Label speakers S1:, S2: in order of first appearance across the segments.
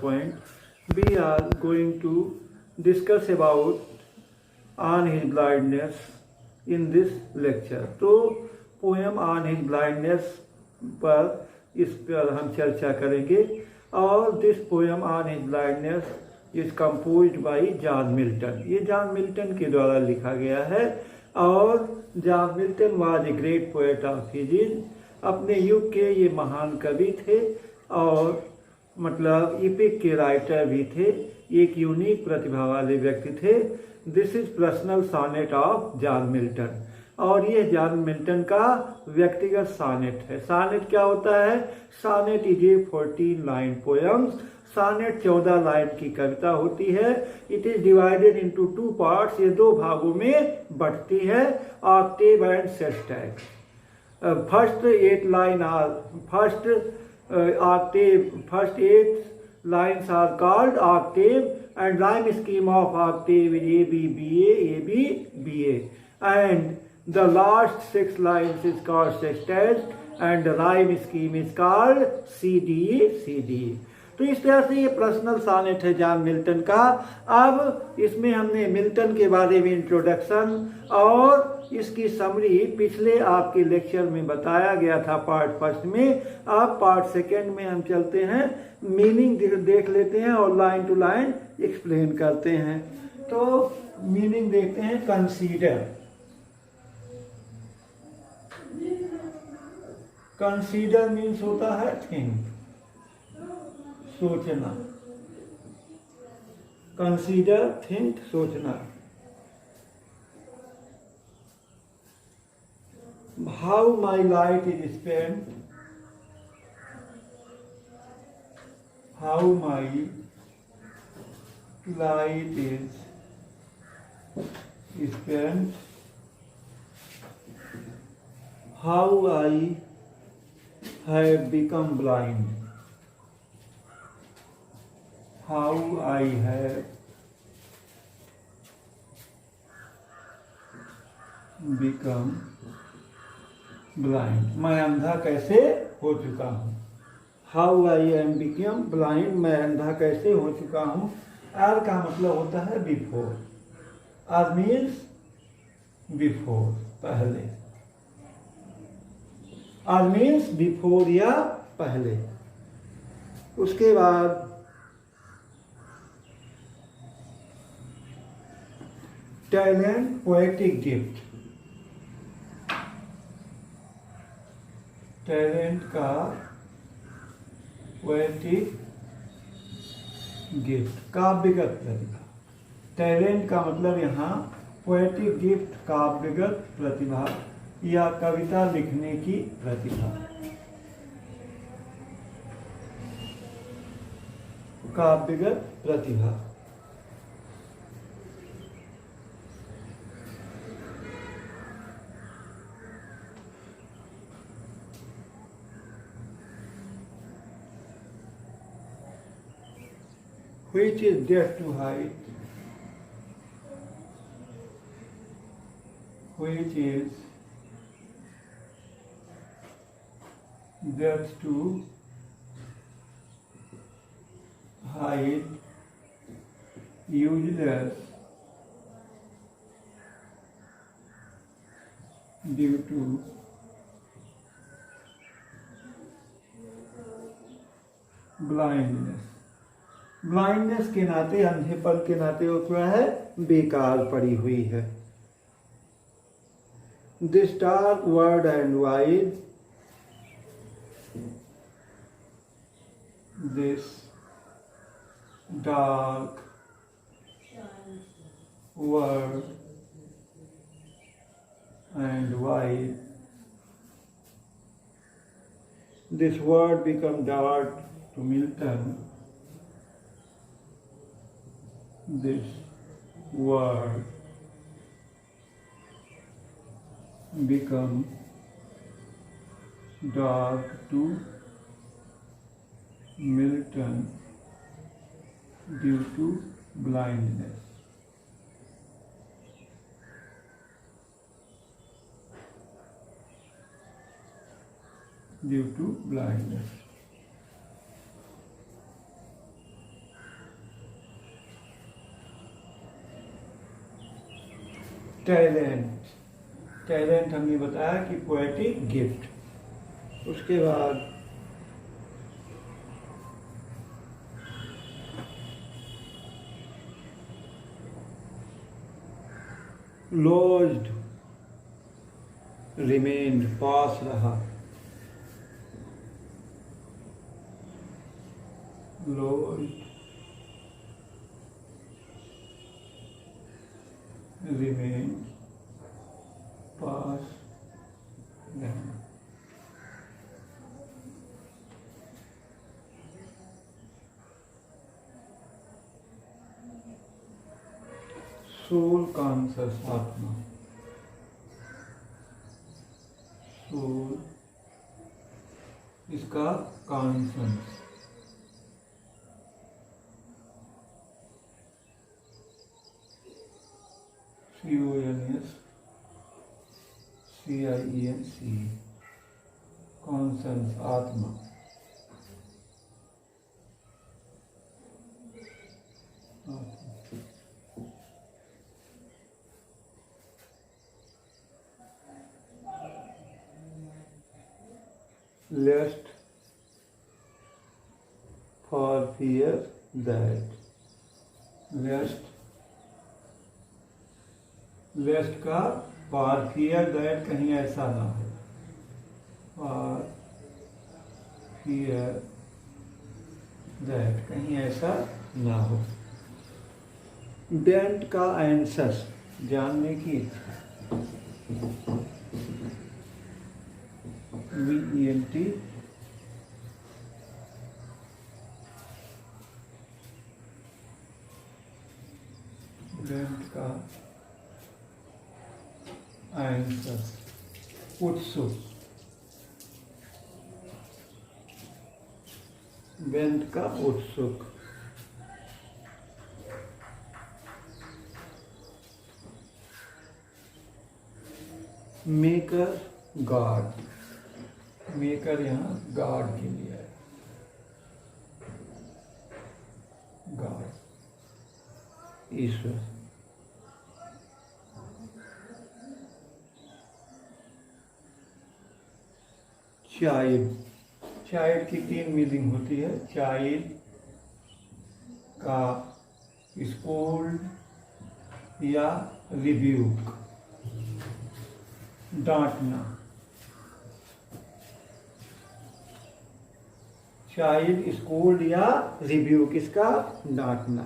S1: point. We are going to discuss about on his blindness in this lecture. तो poem on his blindness पर इस पर हम चर्चा करेंगे और this poem on his blindness is composed bye John Milton. ये जॉन मिल्टन के द्वारा लिखा गया है और John Milton was a great poet of his age. अपने युग के ये महान कवि थे और मतलब इपिक के राइटर भी थे, एक यूनिक प्रतिभा वाले व्यक्ति थे। This is personal sonnet of John Milton और ये जॉन मिल्टन का व्यक्तिगत सॉनेट है। सॉनेट क्या होता है? Sonnet is a 14 line poems. Sonnet 14 line की कविता होती है। It is divided into 2 parts. ये 2 भागों में बढ़ती है, octave and sestet. First 8 line are first octave, first 8 lines are called octave and rhyme scheme of octave is A B B A A B B A, and the last 6 lines is called sextet and the rhyme scheme is called C D C D। तो इस तरह से ये personal sonnet है John Milton का। अब इसमें हमने मिल्टन के बारे में इंट्रोडक्शन और इसकी समरी पिछले आपके लेक्चर में बताया गया था पार्ट फर्स्ट में। अब पार्ट सेकंड में हम चलते हैं, मीनिंग देख लेते हैं और लाइन टू लाइन एक्सप्लेन करते हैं। तो मीनिंग देखते हैं। कंसीडर, कंसीडर मीन्स होता है थिंक, सोचना। कंसीडर थिंक सोचना। How my life is spent, how my life is spent, how I have become blind, how I have become blind, मैं अंधा कैसे हो चुका हूँ। How I am become blind, मैं अंधा कैसे हो चुका हूँ। आर का मतलब होता है बिफोर। आर मीन्स बिफोर, पहले। आर मीन्स बिफोर या पहले। उसके बाद टैलेंट, पोएटिक गिफ्ट। टैलेंट का पोएटिक गिफ्ट, काव्यगत प्रतिभा। टैलेंट का मतलब यहाँ पोएटिक गिफ्ट, काव्यगत प्रतिभा या कविता लिखने की प्रतिभा। काव्यगत प्रतिभा। Which is death to height, which is death to height, useless due to blindness। Blindness के नाते, अंधेपन के नाते वो क्या है? बेकार पड़ी हुई है। This dark word and wide, this dark word and wide, this word become dark to Milton. This word become dark to Milton due to blindness। due to blindness। Talent, talent हमने बताया कि पोएटिक गिफ्ट। उसके बाद lodged, remained, पास रहा, lodged, remained, पास रहा। Soul conscious, आत्मा, soul, इसका conscious, CONS CIENC, conscious, आत्मा। Lest for fear that, lest का for fear that कहीं ऐसा ना हो, for fear that कहीं ऐसा ना हो। डेंट का आंसर, जानने की इच्छा, VENT, डेंट का आंसर, उत्सुक, बेंट का उत्सुक। मेकर, गॉड, मेकर यहाँ गॉड के लिए है, गॉड, ईश्वर। चाइल्ड, चाइल्ड की 3 मीनिंग होती है। चाइल्ड का स्कोल्ड या रिब्यूक, डांटना। चाइल्ड स्कोल्ड या रिब्यूक, इसका डांटना।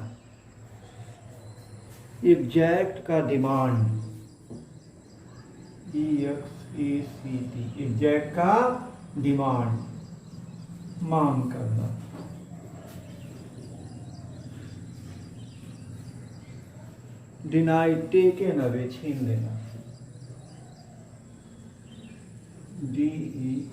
S1: एग्जैक्ट का डिमांड, EXACT, एग्जैक्ट का डिमांड, मांग करना। डिनाई, टेकन अवे, छीन लेना, DENIED,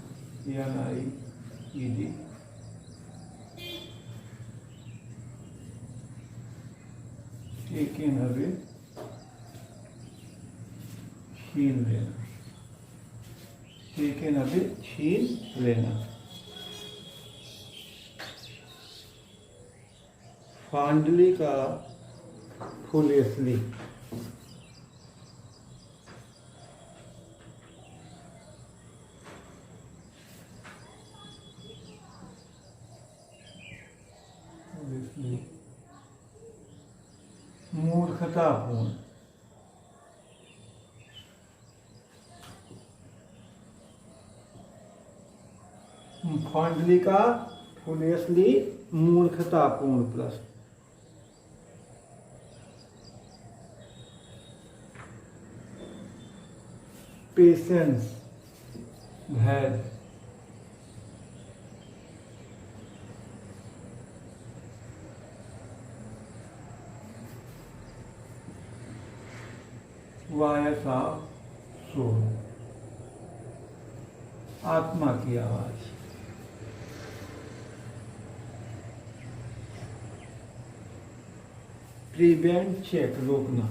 S1: टेकन अवे, छीन लेना, टेकन अवे, छीन लेना। फांडली का फुलेसली, मूर्खतापूर्ण, फांडली का फुलेसली, मूर्खतापूर्ण प्रश्न। पेशेंस, धैर्य। वॉयस ऑफ सोल, आत्मा की आवाज। प्रिवेंट, चेक, रोकना,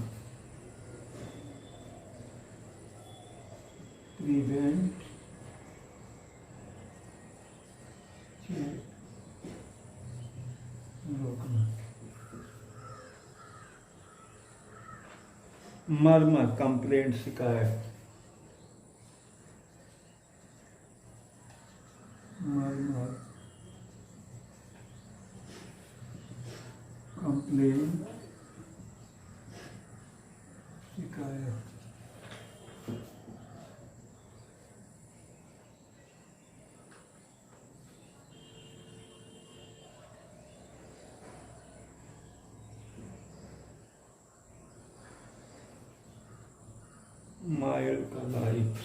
S1: प्रिवेंट, चेक, रोकना। मर्मर कंप्लेंट शिकायत, मर्मर कंप्लेंट शिकायत। माइल्ड का लाइट,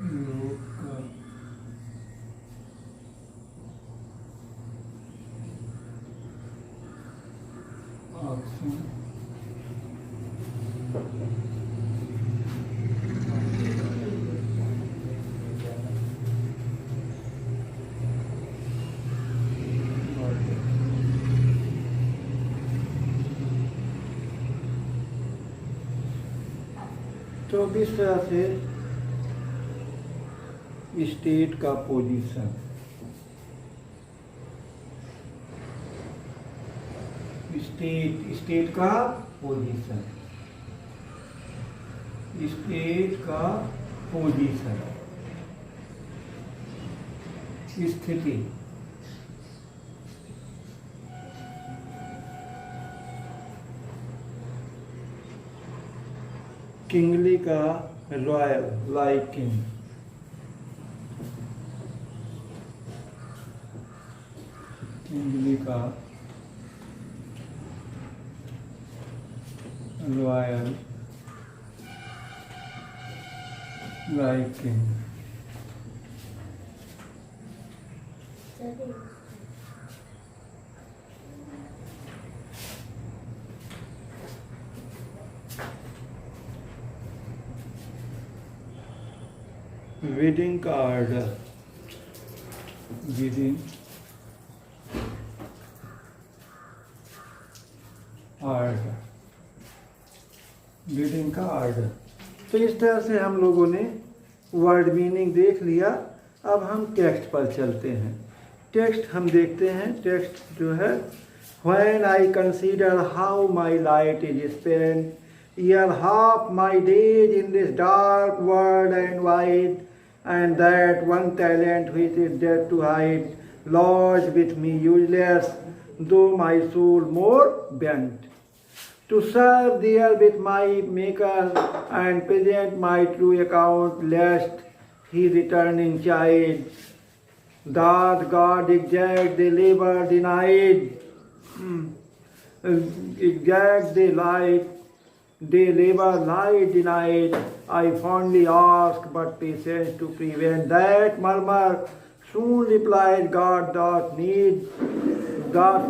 S1: लोग का ऑप्शन, तो इस तरह से स्टेट का पोजीशन, स्टेट का पोजीशन, स्टेट का पोजीशन, स्थिति, किंगली का रॉयल, लाइक किंग, किंगली का रॉयल, लाइक किंग। वेडिंग का ऑर्डर, वेडिंग ऑर्डर, वेडिंग का ऑर्डर। तो इस तरह से हम लोगों ने वर्ड मीनिंग देख लिया। अब हम टेक्स्ट पर चलते हैं। टेक्स्ट हम देखते हैं। टेक्स्ट जो है, When I consider how my light is spent, year half my days in this dark world and wide, and that one talent which is dead to hide, lodged with me useless, though my soul more bent, to serve there with my Maker and present my true account, lest he return in child. That God exact the labor denied, exact the light, they labor light denied. I fondly ask, but patience to prevent that murmur. Soon replied, God doth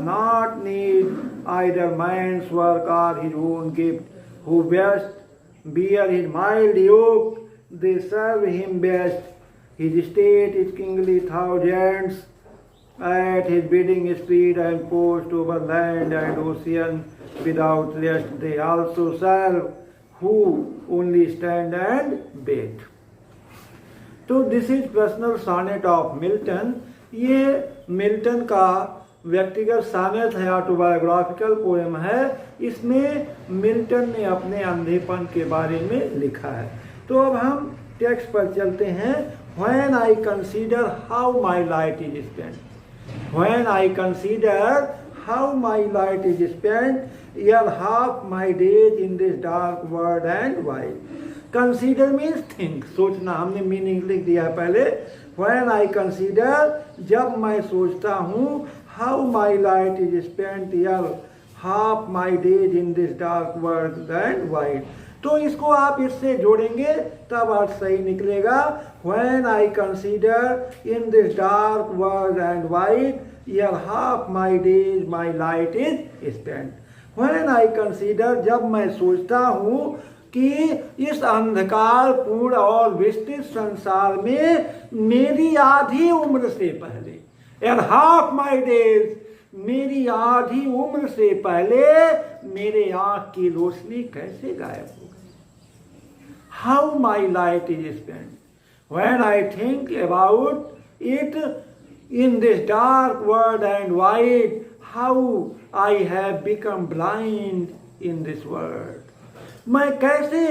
S1: not need either man's work or his own gift. Who best bear his mild yoke, they serve him best. His state is kingly thousands, at his bidding speed and post over land and ocean without rest. They also serve who only stand and wait. तो this is personal sonnet of Milton. ये Milton का व्यक्तिगत sonnet है, autobiographical poem है। इसमें Milton ने अपने अंधेपन के बारे में लिखा है। तो अब हम टेक्स्ट पर चलते हैं। When I consider how my light is spent, when I consider how my light is spent, year half my days in this dark world and wide. Consider means think, सोचना। हमने मीनिंग लिख दिया है पहले। When I consider, जब मैं सोचता हूँ, how my light is spent, year half my days in this dark world and wide. तो इसको आप इससे जोड़ेंगे तब अर्थ सही निकलेगा। When I consider in this dark world and wide, year half my days my light is spent. When I consider, जब मैं सोचता हूँ कि इस अंधकार पूर्ण और विस्तृत संसार में मेरी आधी उम्र से पहले, year half my days, मेरी आधी उम्र से पहले मेरे आँख की रोशनी कैसे गायब हो गई। How my light is spent. When I think about it in this dark world and wide, how I have become blind in this world, मैं कैसे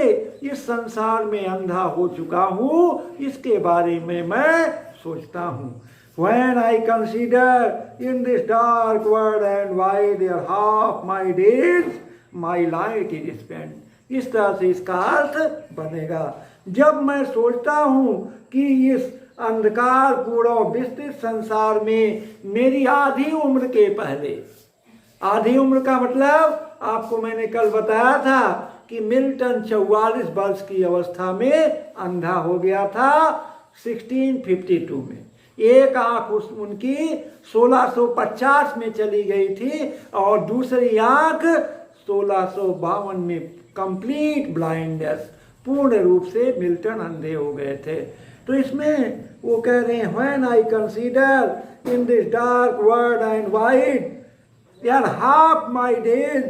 S1: इस संसार में अंधा हो चुका हूँ, इसके बारे में मैं सोचता हूँ. When I consider in this dark world and why there half my days, my light is spent. इस तरह से इसका अर्थ बनेगा. जब मैं सोचता हूँ कि इस अंधकार पूर्ण विस्तृत संसार में मेरी आधी उम्र के पहले, आधी उम्र का मतलब आपको मैंने कल बताया था कि मिल्टन 44 वर्ष की अवस्था में अंधा हो गया था 1652 में. एक आंख उनकी 1650 में चली गई थी और दूसरी आंख 1652 में कंप्लीट ब्लाइंडनेस, पूर्ण रूप से मिल्टन अंधे हो गए थे. तो इसमें वो कह रहे हैं when I consider in this dark world and wide यार half my days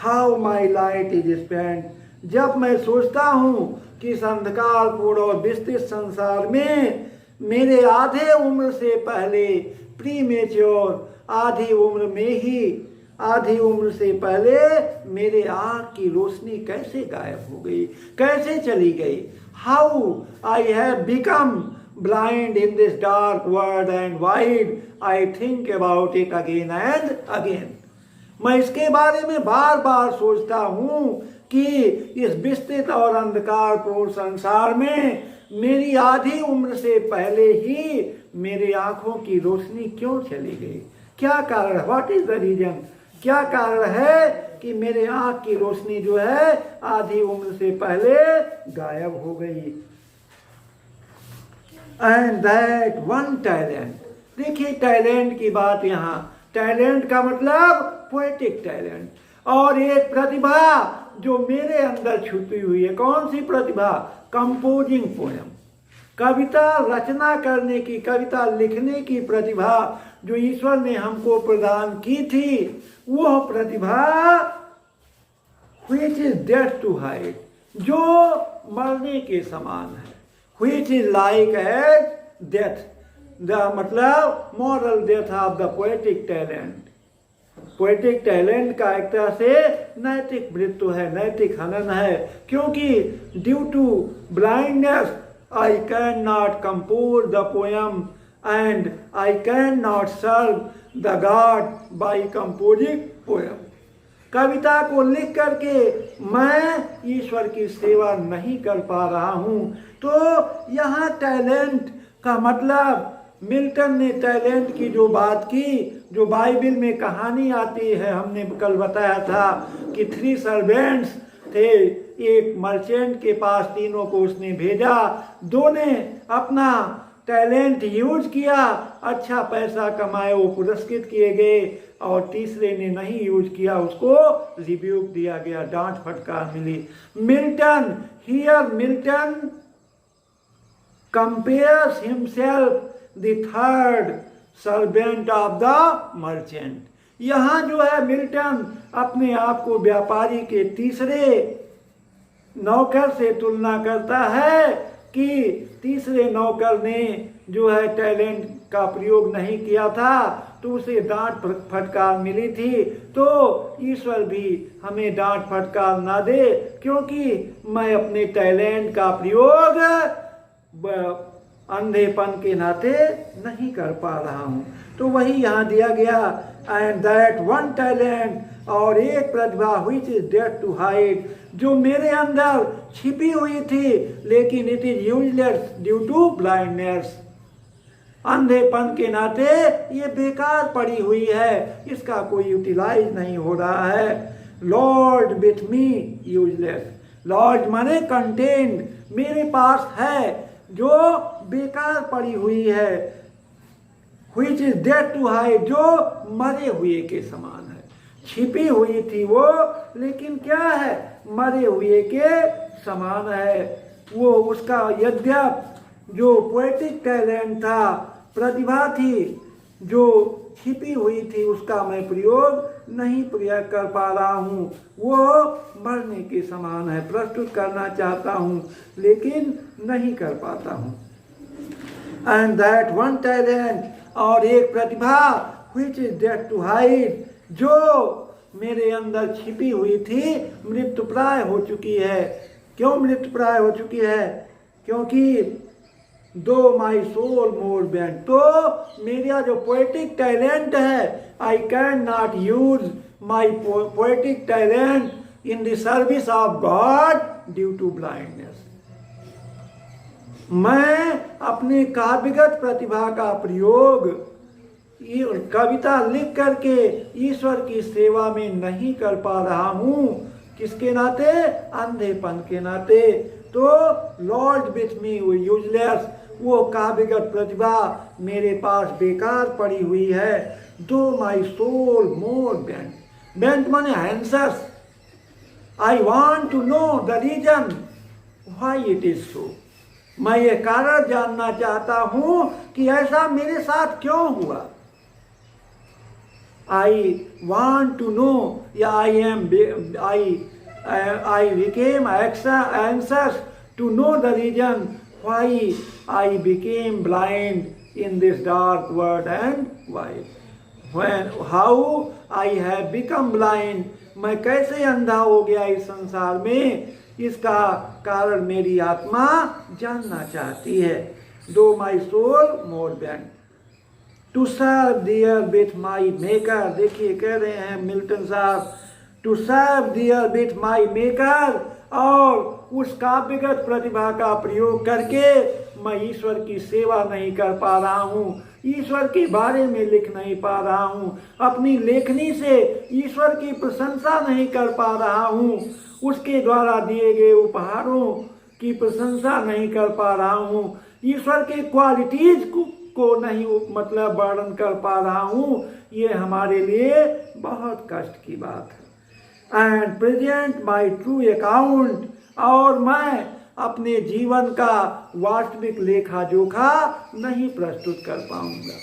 S1: how my light is spent. जब मैं सोचता हूँ कि इस अंधकार पूर्ण और विस्तृत संसार में मेरे आधे उम्र से पहले प्रीमेच्योर, आधी उम्र में ही, आधी उम्र से पहले मेरे आँख की रोशनी कैसे गायब हो गई, कैसे चली गई. How I have become blind in this dark world and wide I think about it again and again. मैं इसके बारे में बार बार सोचता हूँ कि इस विस्तृत और अंधकारपूर्ण संसार में मेरी आधी उम्र से पहले ही मेरे आंखों की रोशनी क्यों चली गई, क्या कारण है, व्हाट इज द रीजन, क्या कारण है कि मेरे आंख की रोशनी जो है आधी उम्र से पहले गायब हो गई. एंड दैट वन टैलेंट, देखिए टैलेंट की बात यहाँ, टैलेंट का मतलब पोएटिक टैलेंट, और एक प्रतिभा जो मेरे अंदर छुपी हुई है. कौन सी प्रतिभा, कंपोजिंग पोएम, कविता रचना करने की, कविता लिखने की प्रतिभा जो ईश्वर ने हमको प्रदान की थी, वो प्रतिभा which is death to height, जो मरने के समान है, which is like as death, the मतलब moral death of the poetic talent. Poetic talent का एक तरह से नैतिक मृत्यु है, नैतिक हनन है, क्योंकि due to blindness I can not compose the poem and I can not serve the God by composing poem. कविता को लिख करके मैं ईश्वर की सेवा नहीं कर पा रहा हूँ. तो यहाँ टैलेंट का मतलब, मिल्टन ने टैलेंट की जो बात की, जो बाइबल में कहानी आती है, हमने कल बताया था कि 3 सर्वेंट्स थे, एक मर्चेंट के पास तीनों को उसने भेजा, 2 ने अपना टैलेंट यूज किया, अच्छा पैसा कमाए, वो पुरस्कृत किए गए, और तीसरे ने नहीं यूज किया, उसको रिब्यूक दिया गया, डांट फटकार मिली. Milton here Milton compares himself the third servant of the merchant. यहाँ जो है मिल्टन अपने आप को व्यापारी के तीसरे नौकर से तुलना करता है कि तीसरे नौकर ने जो है टैलेंट का प्रयोग नहीं किया था तो उसे डांट फटकार मिली थी. तो ईश्वर भी हमें डांट फटकार ना दे, क्योंकि मैं अपने टैलेंट का प्रयोग अंधेपन के नाते नहीं कर पा रहा हूँ. तो वही यहाँ दिया गया, एंड दैट वन टैलेंट, और एक प्रतिभा which is dead to hide, जो मेरे अंदर छिपी हुई थी, लेकिन it is useless due to blindness, अंधेपन के नाते ये बेकार पड़ी हुई है, इसका कोई यूटिलाइज नहीं हो रहा है. Lord with me useless, lord माने कंटेंट, मेरे पास है जो बेकार पड़ी हुई है, which is dead to hide, जो मरे हुए के समान है, छिपी हुई थी वो, लेकिन क्या है, मरे हुए के समान है. वो उसका यद्यप जो पोएटिक टैलेंट था, प्रतिभा थी जो छिपी हुई थी, उसका मैं प्रयोग नहीं प्रयोग कर पा रहा हूँ, वो मरने के समान है. प्रस्तुत करना चाहता हूँ लेकिन नहीं कर पाता हूँ. एंड दैट वन टैलेंट, और एक प्रतिभा which is dead to hide, जो मेरे अंदर छिपी हुई थी मृत्युप्राय हो चुकी है। क्यों मृत्युप्राय हो चुकी है? क्योंकि दो माई सोल मोर बेंट, तो मेरा जो पोएटिक टैलेंट है, I can not use my poetic talent in the service of God due to blindness. मैं अपने काव्यगत प्रतिभा का प्रयोग कविता लिख करके ईश्वर की सेवा में नहीं कर पा रहा हूं। किसके नाते? अंधेपन के नाते। तो लॉर्ड विथ मी यूजलेस, वो काव्यगत प्रतिभा मेरे पास बेकार पड़ी हुई है। Though my soul more bent, bent माने हैंसस। I want to know the reason why it is so, मैं ये कारण जानना चाहता हूं कि ऐसा मेरे साथ क्यों हुआ। I want to know, yeah, I became anxious to know the reason why I became blind in this dark world and why. How I have become blind, मैं कैसे अंधा हो गया इस संसार में, इसका कारण मेरी आत्मा जानना चाहती है। Though my soul more bent to serve therewith my maker, देखिए कह रहे हैं मिल्टन साहब, to serve therewith my maker, और उस काव्यगत प्रतिभा का प्रयोग करके मैं ईश्वर की सेवा नहीं कर पा रहा हूँ, ईश्वर के बारे में लिख नहीं पा रहा हूँ, अपनी लेखनी से ईश्वर की प्रशंसा नहीं कर पा रहा हूँ, उसके द्वारा दिए गए उपहारों की प्रशंसा नहीं कर पा रहा हूँ, ईश्वर के क्वालिटीज को नहीं मतलब वर्णन कर पा रहा हूँ। ये हमारे लिए बहुत कष्ट की बात है। And present my true account, और मैं अपने जीवन का वास्तविक लेखा जोखा नहीं प्रस्तुत कर पाऊंगा।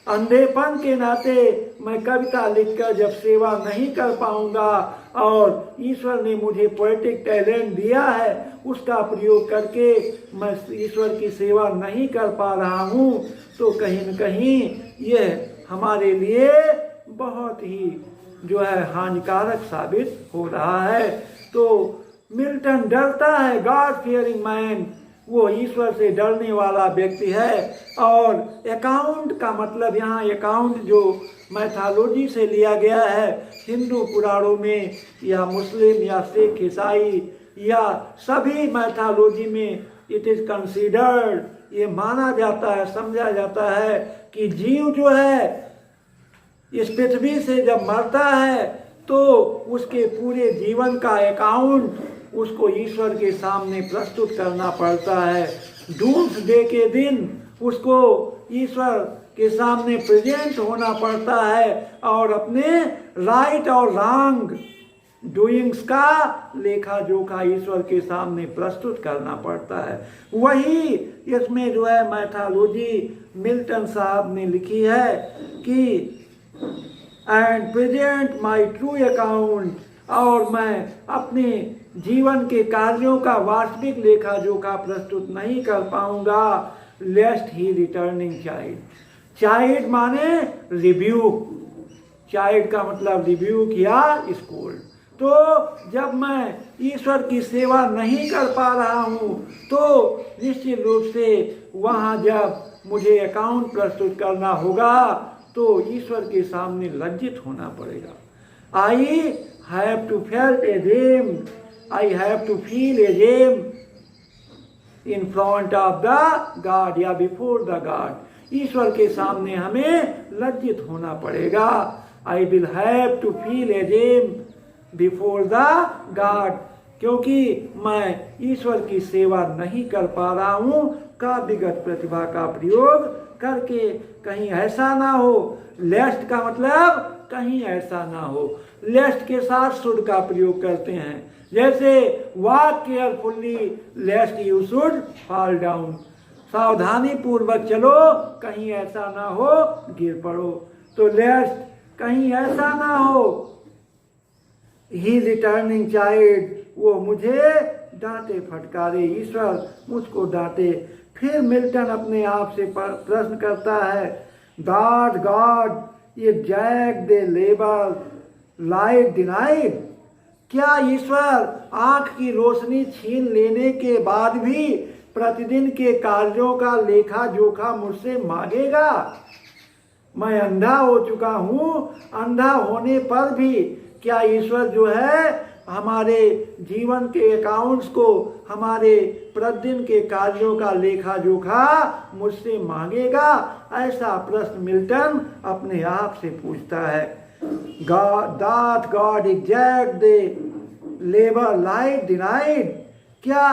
S1: अंधेपन के नाते मैं कविता लिखकर जब सेवा नहीं कर पाऊंगा, और ईश्वर ने मुझे पोएटिक टैलेंट दिया है, उसका प्रयोग करके मैं ईश्वर की सेवा नहीं कर पा रहा हूँ, तो कहीं न कहीं ये हमारे लिए बहुत ही जो है हानिकारक साबित हो रहा है। तो मिल्टन डरता है, गॉड फियरिंग मैन, वो ईश्वर से डरने वाला व्यक्ति है। और अकाउंट का मतलब यहाँ अकाउंट जो मैथोलॉजी से लिया गया है, हिंदू पुराणों में या मुस्लिम या सिख ईसाई या सभी मैथोलॉजी में इट इज कंसीडर्ड, ये माना जाता है, समझा जाता है कि जीव जो है इस पृथ्वी से जब मरता है तो उसके पूरे जीवन का अकाउंट उसको ईश्वर के सामने प्रस्तुत करना पड़ता है। डूम्सडे के दिन उसको ईश्वर के सामने प्रेजेंट होना पड़ता है और अपने राइट और रॉन्ग डूइंग्स का लेखा जोखा ईश्वर के सामने प्रस्तुत करना पड़ता है। वही इसमें जो है मैथोलॉजी मिल्टन साहब ने लिखी है कि and present my true account, और मैं अपने जीवन के कार्यों का वास्तविक लेखा जोखा प्रस्तुत नहीं कर पाऊंगा, लेस्ट ही रिटर्निंग चाइल्ड। चाइल्ड माने रिब्यूक, चाइल्ड का मतलब रिब्यूक या स्कोल्ड। तो जब मैं ईश्वर की सेवा नहीं कर पा रहा हूँ तो निश्चित रूप से वहाँ जब मुझे अकाउंट प्रस्तुत करना होगा तो ईश्वर के सामने लज्जित होना पड़ेगा। I have to felt ashamed, I have to feel ashamed in front of the God या बिफोर द गॉड। ईश्वर के सामने हमें लज्जित होना पड़ेगा। I will have to feel ashamed before the God, क्योंकि मैं ईश्वर की सेवा नहीं कर पा रहा हूँ काव्यगत प्रतिभा का प्रयोग करके। कहीं ऐसा ना हो, लेस्ट का मतलब कहीं ऐसा ना हो, लेस्ट के साथ शुड का प्रयोग करते हैं। जैसे walk carefully लेस्ट you should fall down, सावधानी पूर्वक चलो कहीं ऐसा ना हो गिर पड़ो। तो लेस्ट कहीं ऐसा ना हो, ही रिटर्निंग चाइल्ड, वो मुझे डांटे फटकारे, ईश्वर मुझको डांटे। फिर मिल्टन अपने आप से प्रश्न करता है, that God exact the labor light denied. क्या ईश्वर आंख की रोशनी छीन लेने के बाद भी प्रतिदिन के कार्यों का लेखा जोखा मुझसे मांगेगा? मैं अंधा हो चुका हूं, अंधा होने पर भी क्या ईश्वर जो है हमारे जीवन के अकाउंट्स को, हमारे प्रतिदिन के कार्यों का लेखा जोखा मुझसे मांगेगा? ऐसा प्रश्न मिल्टन अपने आप से पूछता है। that God exact the labor light denied. क्या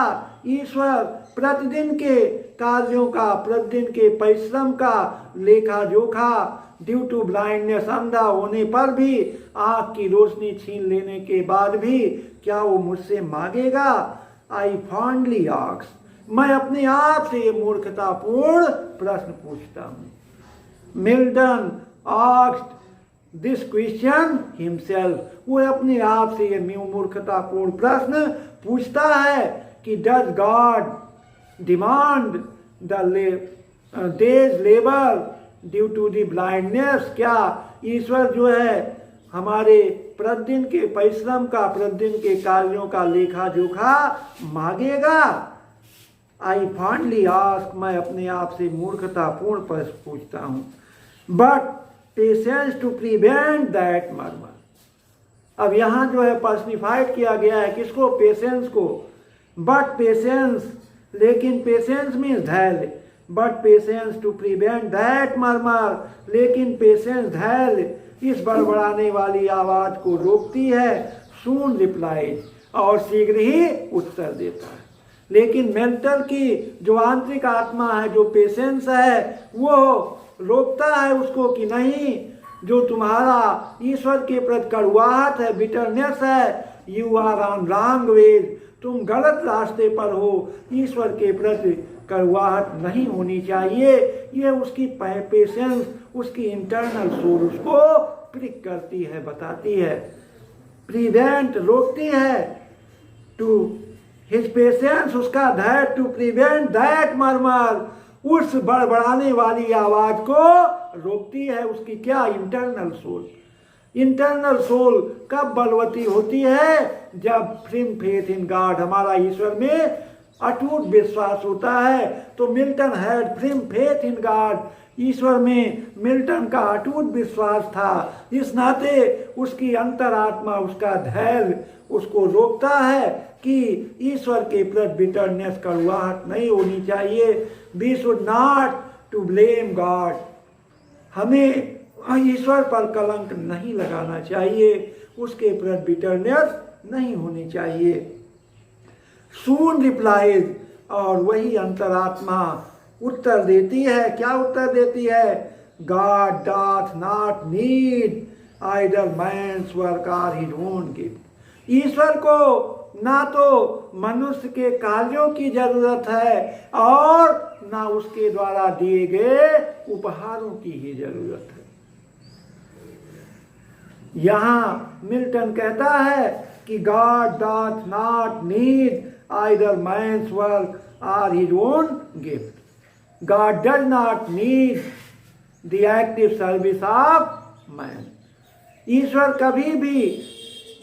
S1: ईश्वर प्रतिदिन के कार्यों का, प्रतिदिन के परिश्रम का लेखा जोखा ड्यू टू ब्लाइंडनेस, अंधा होने पर भी, आंख की रोशनी छीन लेने के बाद भी क्या वो मुझसे मांगेगा? आई फॉन्डली आस्क, मैं अपने आप से ये मूर्खतापूर्ण प्रश्न पूछता हूं। Milton asked this question himself, वो अपने आप से ये मूर्खतापूर्ण प्रश्न पूछता है कि does God demand days labour due to the blindness? क्या ईश्वर जो है हमारे प्रतिदिन के परिश्रम का, प्रतिदिन के कार्यों का लेखा जोखा मांगेगा? आई फॉन्डली आस्क, मैं अपने आप से मूर्खतापूर्ण प्रश्न पूछता हूं। But patience to prevent that murmur, अब यहां जो है पर्सनिफाइड किया गया है किसको? पेशेंस को। बट पेशेंस, लेकिन पेशेंस मीन्स धैर्य। But patience to prevent that murmur, लेकिन पेशेंस धैर्य इस बड़बड़ाने वाली आवाज को रोकती है। सून रिप्लाइज, और शीघ्र ही उत्तर देता है। लेकिन मेंटल की जो आंतरिक आत्मा है, जो पेशेंस है, वो रोकता है उसको कि नहीं, जो तुम्हारा ईश्वर के प्रति कड़वाहट है, बिटरनेस है, you are on wrong ways, तुम गलत रास्ते पर हो, ईश्वर के प्रति कड़वाहट नहीं होनी चाहिए। ये उसकी पेशेंस, उसकी इंटरनल सोल उसको प्रिक करती है, बताती है। प्रिवेंट, रोकती है। टू हिज पेशेंस, उसका धैर्य, टू प्रिवेंट दैट मर्मर, उस बड़बड़ाने वाली आवाज को रोकती है उसकी क्या? Internal soul. इंटरनल सोल कब बलवती होती है? जब फ्रीम फेथ इन गॉड, हमारा ईश्वर में अटूट विश्वास होता है। तो Milton had firm faith in God, ईश्वर में मिल्टन का अटूट विश्वास था। इस नाते उसकी अंतरात्मा, उसका धैर्य उसको रोकता है कि ईश्वर के प्रति बिटरनेस, कड़वाहट नहीं होनी चाहिए। We should not to blame God, हमें ईश्वर पर कलंक नहीं लगाना चाहिए, उसके प्रति बिटरनेस नहीं होनी चाहिए। सून रिप्लाइज, और वही अंतरात्मा उत्तर देती है। क्या उत्तर देती है? God doth not need either man's work और हिज ओन गिफ्ट, ईश्वर को ना तो मनुष्य के कार्यों की जरूरत है और ना उसके द्वारा दिए गए उपहारों की ही जरूरत है। यहां मिल्टन कहता है कि God doth not need either man's work और his own gift, God does not need the active service of man. ईश्वर कभी भी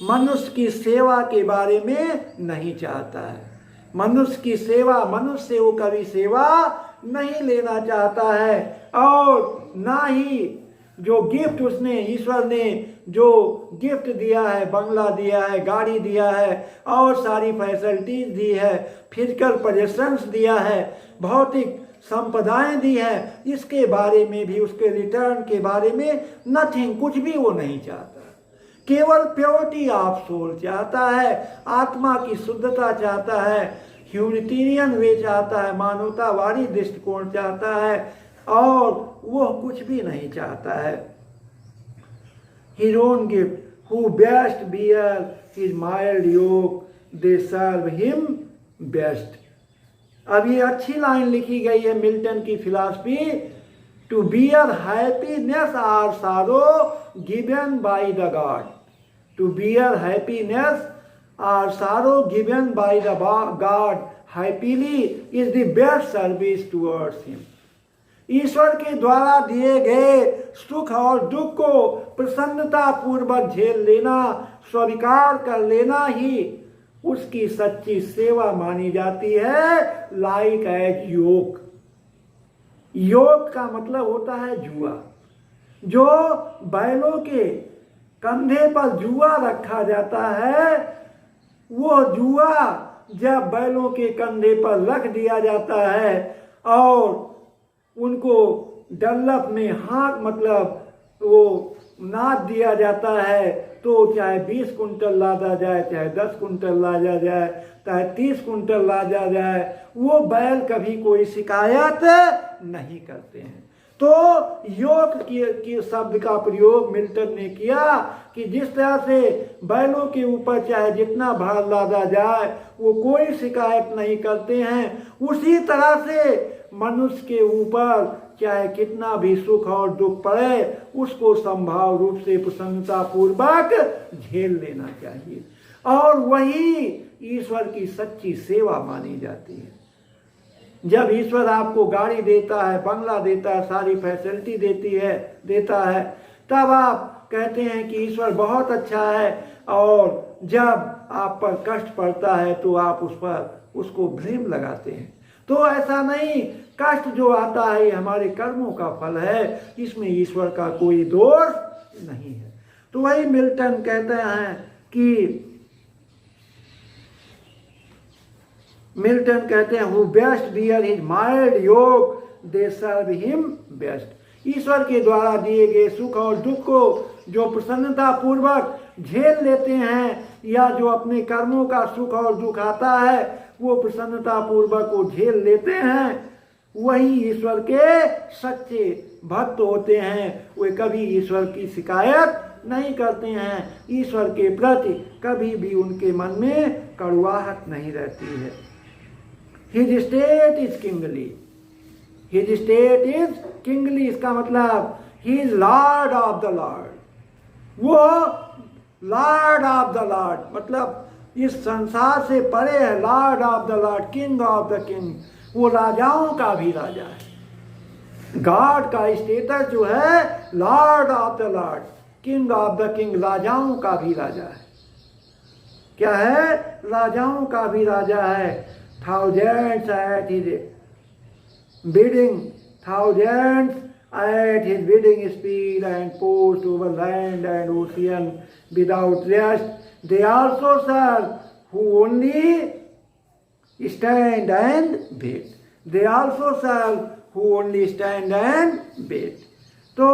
S1: मनुष्य की सेवा के बारे में नहीं चाहता है। मनुष्य की सेवा, मनुष्य से वो कभी सेवा नहीं लेना चाहता है, और ना ही जो गिफ्ट उसने, ईश्वर ने जो गिफ्ट दिया है, बंगला दिया है, गाड़ी दिया है, और सारी फैसिलिटीज दी है, फिजिकल पोजेशंस दिया है, भौतिक संपदाएं दी है, इसके बारे में भी, उसके रिटर्न के बारे में नथिंग, कुछ भी वो नहीं चाहता। केवल प्योरिटी ऑफ सोल चाहता है, आत्मा की शुद्धता चाहता है, ह्यूमैनिटेरियन वे चाहता है, मानवतावादी दृष्टिकोण चाहता है, और वो कुछ भी नहीं चाहता है। His own gift, who best bear his mild yoke, they serve him best. अब ये अच्छी लाइन लिखी गई है मिल्टन की फिलॉसफी। टू बियर हैप्पीनेस और sorrow given by the God, to bear happiness और sorrow given by the God happily is the best service towards him. ईश्वर के द्वारा दिए गए सुख और दुख को प्रसन्नता पूर्वक झेल लेना, स्वीकार कर लेना ही उसकी सच्ची सेवा मानी जाती है। लाइक एज योग। योग का मतलब होता है जुआ। जो बैलों के कंधे पर जुआ रखा जाता है, वो जुआ जब बैलों के कंधे पर रख दिया जाता है और उनको डल्लप में हाथ मतलब वो नाद दिया जाता है, तो चाहे 20 कुंटल लादा जाए, चाहे 10 कुंटल लादा जाए, चाहे 30 कुंटल लादा जाए, वो बैल कभी कोई शिकायत नहीं करते हैं। तो योग के शब्द का प्रयोग मिल्टन ने किया कि जिस तरह से बैलों के ऊपर चाहे जितना भार लादा जाए वो कोई शिकायत नहीं करते हैं, उसी तरह से मनुष्य के ऊपर चाहे कितना भी सुख और दुख पड़े उसको संभाव रूप से प्रसन्नता पूर्वक झेल लेना चाहिए, और वही ईश्वर की सच्ची सेवा मानी जाती है। जब ईश्वर आपको गाड़ी देता है, बंगला देता है, सारी फैसिलिटी देता है, तब आप कहते हैं कि ईश्वर बहुत अच्छा है, और जब आप पर कष्ट पड़ता है तो आप उसको ब्लेम लगाते हैं। तो ऐसा नहीं, कष्ट जो आता है हमारे कर्मों का फल है, इसमें ईश्वर का कोई दोष नहीं है। तो वही मिल्टन कहते हैं कि who best bear his mild yoke they serve him best. ईश्वर के द्वारा दिए गए सुख और दुख को जो प्रसन्नता पूर्वक झेल लेते हैं, या जो अपने कर्मों का सुख और दुख आता है वो प्रसन्नता पूर्वक वो झेल लेते हैं, वही ईश्वर के सच्चे भक्त होते हैं। वे कभी ईश्वर की शिकायत नहीं करते हैं, ईश्वर के प्रति कभी भी उनके मन में कड़वाहट नहीं रहती है। His state is kingly. His state is kingly, इसका मतलब he is Lord of the Lord. वो Lord of the Lord मतलब इस संसार से परे है, Lord of the Lord, King of the King, वो राजाओं का भी राजा है। गॉड का स्टेटस जो है Lord of the Lord, King of the King, राजाओं का भी राजा है। क्या है? राजाओं का भी राजा है। Thousands at his bidding, thousands at his bidding speed and post over land and ocean without rest. They also serve who only stand and wait. They also serve who only stand and wait. तो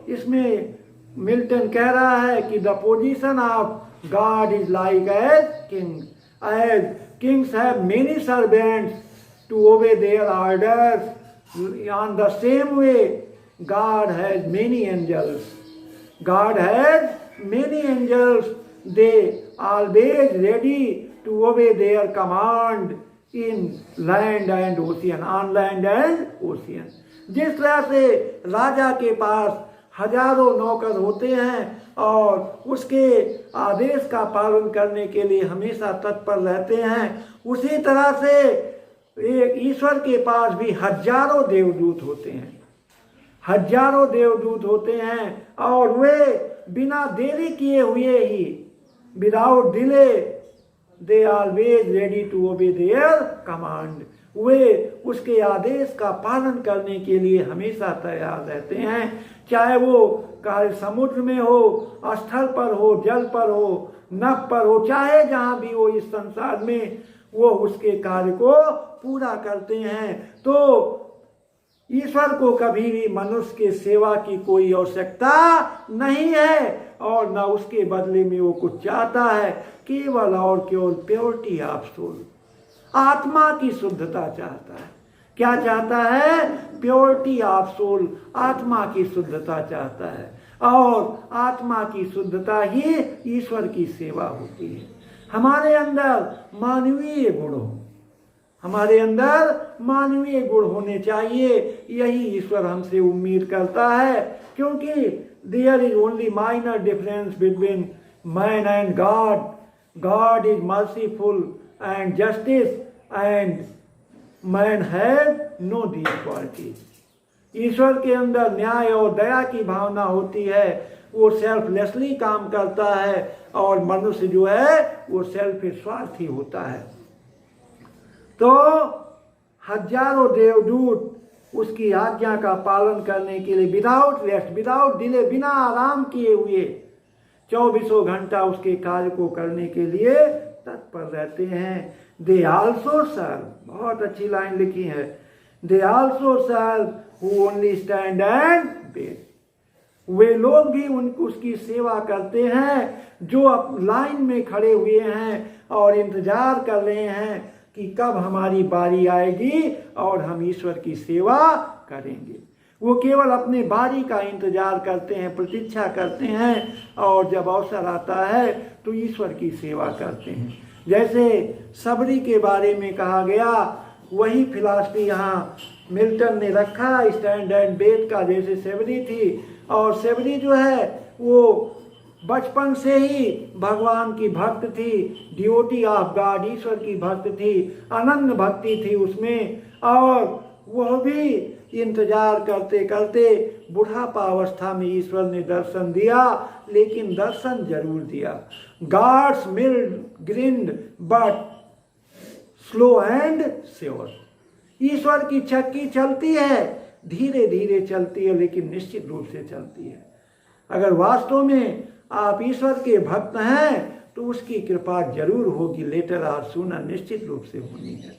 S1: इसमें Milton कह रहा है कि the position of God is like as king. As kings have many servants to obey their orders, on the same way God has many angels. God has many angels. They always ready to obey their command in land and ocean, on land and ocean. जिस तरह से राजा के पास हजारों नौकर होते हैं और उसके आदेश का पालन करने के लिए हमेशा तत्पर रहते हैं, उसी तरह से एक ईश्वर के पास भी हजारों देवदूत होते हैं। हजारों देवदूत होते हैं और वे बिना देरी किए हुए ही, without delay, they always ready to obey their command, वे उसके आदेश का पालन करने के लिए हमेशा तैयार रहते हैं। चाहे वो कार्य समुद्र में हो, स्थल पर हो, जल पर हो, नभ पर हो, चाहे जहां भी हो इस संसार में, वो उसके कार्य को पूरा करते हैं। तो ईश्वर को कभी भी मनुष्य के सेवा की कोई आवश्यकता नहीं है और न उसके बदले में वो कुछ चाहता है, केवल और केवल प्योरिटी ऑफ सोल, आत्मा की शुद्धता चाहता है। क्या चाहता है? प्योरिटी ऑफ सोल, आत्मा की शुद्धता चाहता है, और आत्मा की शुद्धता ही ईश्वर की सेवा होती है। हमारे अंदर मानवीय गुण हो, हमारे अंदर मानवीय गुण होने चाहिए, यही ईश्वर हमसे उम्मीद करता है, क्योंकि there is only minor difference between man and God. God is merciful and justice and man have no these qualities. ईश्वर के अंदर न्याय और दया की भावना होती है, वो सेल्फलेसली काम करता है, और मनुष्य जो है वो सेल्फिश स्वार्थी होता है। तो हजारों देवदूत उसकी आज्ञा का पालन करने के लिए विदाउट रेस्ट, विदाउट डिले, बिना आराम किए हुए 24 घंटा उसके कार्य को करने के लिए तत्पर रहते हैं। दे आल्सो सर्व, बहुत अच्छी लाइन लिखी है, they also serve who only stand and wait. वे लोग भी उसकी सेवा करते हैं जो अब लाइन में खड़े हुए हैं और इंतजार कर रहे हैं कि कब हमारी बारी आएगी और हम ईश्वर की सेवा करेंगे। वो केवल अपने बारी का इंतजार करते हैं, प्रतीक्षा करते हैं, और जब अवसर आता है तो ईश्वर की सेवा करते हैं। जैसे सबरी के बारे में कहा गया, वही फिलॉसफी यहाँ मिल्टन ने रखा, स्टैंड एंड वेट का। जैसे सबरी थी, और सबरी जो है वो बचपन से ही भगवान की भक्त थी, डिवोटी ऑफ गॉड, ईश्वर की भक्त थी, अनन्य भक्ति थी उसमें, और वह भी इंतजार करते करते बुढ़ापा अवस्था में ईश्वर ने दर्शन दिया, लेकिन दर्शन जरूर दिया। God's mills grind but slow and sure. ईश्वर की चक्की चलती है, धीरे धीरे चलती है, लेकिन निश्चित रूप से चलती है। अगर वास्तव में आप ईश्वर के भक्त हैं तो उसकी कृपा जरूर होगी, लेटर और सूनर, निश्चित रूप से होनी है।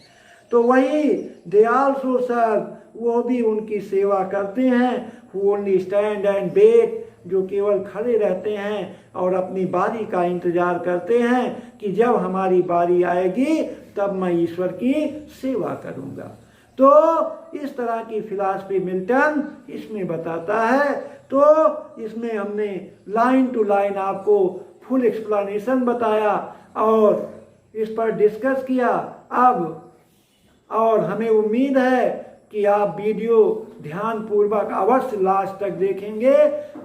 S1: तो वही दे आल्सो सर्व, वो भी उनकी सेवा करते हैं, who only stand and wait, जो केवल खड़े रहते हैं और अपनी बारी का इंतजार करते हैं कि जब हमारी बारी आएगी तब मैं ईश्वर की सेवा करूंगा। तो इस तरह की फिलॉसफी मिल्टन इसमें बताता है। तो इसमें हमने लाइन टू लाइन आपको फुल एक्सप्लेनेशन बताया और इस पर डिस्कस किया। अब और हमें उम्मीद है कि आप वीडियो ध्यानपूर्वक अवश्य लास्ट तक देखेंगे।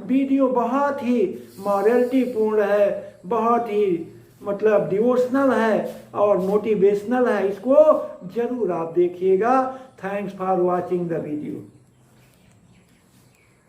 S1: वीडियो बहुत ही मॉरलिटी पूर्ण है, बहुत ही मतलब डिवोशनल है और मोटिवेशनल है। इसको जरूर आप देखिएगा। Thanks for watching the video.